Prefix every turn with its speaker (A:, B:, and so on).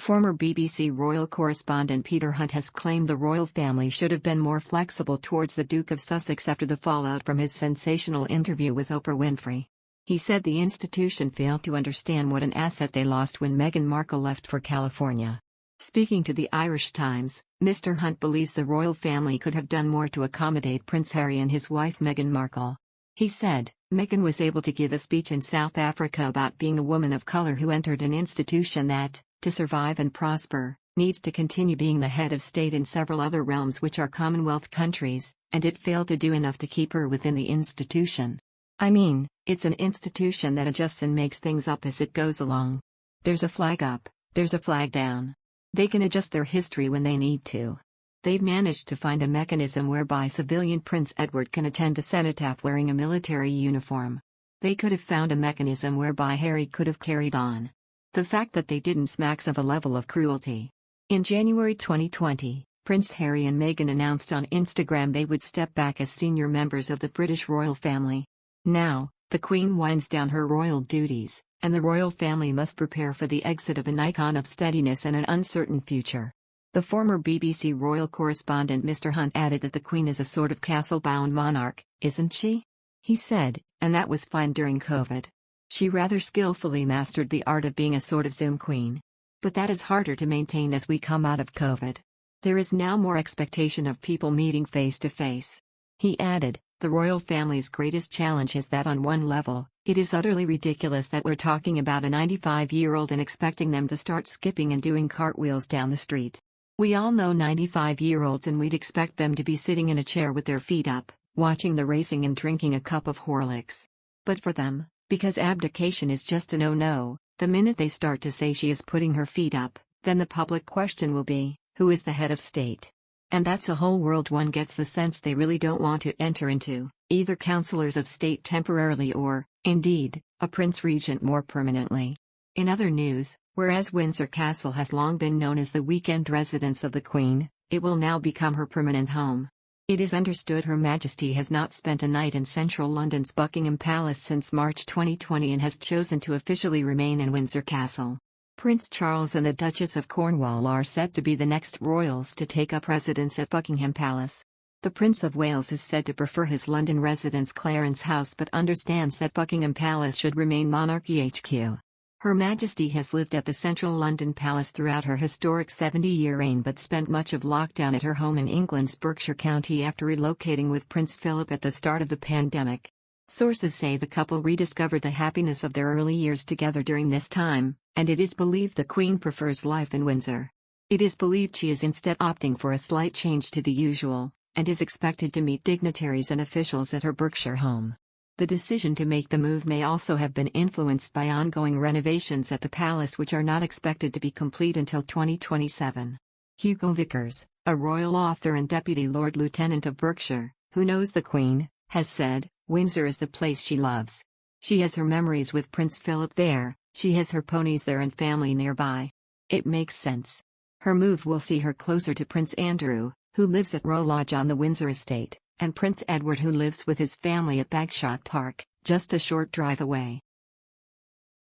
A: Former BBC royal correspondent Peter Hunt has claimed the royal family should have been more flexible towards the Duke of Sussex after the fallout from his sensational interview with Oprah Winfrey. He said the institution failed to understand what an asset they lost when Meghan Markle left for California. Speaking to the Irish Times, Mr. Hunt believes the royal family could have done more to accommodate Prince Harry and his wife Meghan Markle. He said, Meghan was able to give a speech in South Africa about being a woman of color who entered an institution that, to survive and prosper, needs to continue being the head of state in several other realms which are Commonwealth countries, and it failed to do enough to keep her within the institution. I mean, it's an institution that adjusts and makes things up as it goes along. There's a flag up, there's a flag down. They can adjust their history when they need to. They've managed to find a mechanism whereby civilian Prince Edward can attend the cenotaph wearing a military uniform. They could have found a mechanism whereby Harry could have carried on. The fact that they didn't smacks of a level of cruelty. In January 2020, Prince Harry and Meghan announced on Instagram they would step back as senior members of the British royal family. Now, the Queen winds down her royal duties, and the royal family must prepare for the exit of an icon of steadiness and an uncertain future. The former BBC royal correspondent Mr. Hunt added that the Queen is a sort of castle-bound monarch, isn't she? He said, and that was fine during COVID. She rather skillfully mastered the art of being a sort of Zoom queen. But that is harder to maintain as we come out of COVID. There is now more expectation of people meeting face to face. He added, the royal family's greatest challenge is that on one level, it is utterly ridiculous that we're talking about a 95-year-old and expecting them to start skipping and doing cartwheels down the street. We all know 95-year-olds and we'd expect them to be sitting in a chair with their feet up, watching the racing and drinking a cup of Horlicks. But for them, because abdication is just a no-no, the minute they start to say she is putting her feet up, then the public question will be, who is the head of state? And that's a whole world one gets the sense they really don't want to enter into, either councillors of state temporarily or, indeed, a prince regent more permanently. In other news, whereas Windsor Castle has long been known as the weekend residence of the Queen, it will now become her permanent home. It is understood Her Majesty has not spent a night in central London's Buckingham Palace since March 2020 and has chosen to officially remain in Windsor Castle. Prince Charles and the Duchess of Cornwall are set to be the next royals to take up residence at Buckingham Palace. The Prince of Wales is said to prefer his London residence Clarence House but understands that Buckingham Palace should remain monarchy HQ. Her Majesty has lived at the central London Palace throughout her historic 70-year reign but spent much of lockdown at her home in England's Berkshire County after relocating with Prince Philip at the start of the pandemic. Sources say the couple rediscovered the happiness of their early years together during this time, and it is believed the Queen prefers life in Windsor. It is believed she is instead opting for a slight change to the usual, and is expected to meet dignitaries and officials at her Berkshire home. The decision to make the move may also have been influenced by ongoing renovations at the palace which are not expected to be complete until 2027. Hugo Vickers, a royal author and Deputy Lord Lieutenant of Berkshire, who knows the Queen, has said, Windsor is the place she loves. She has her memories with Prince Philip there, she has her ponies there and family nearby. It makes sense. Her move will see her closer to Prince Andrew, who lives at Roe Lodge on the Windsor estate, and Prince Edward who lives with his family at Bagshot Park, just a short drive away.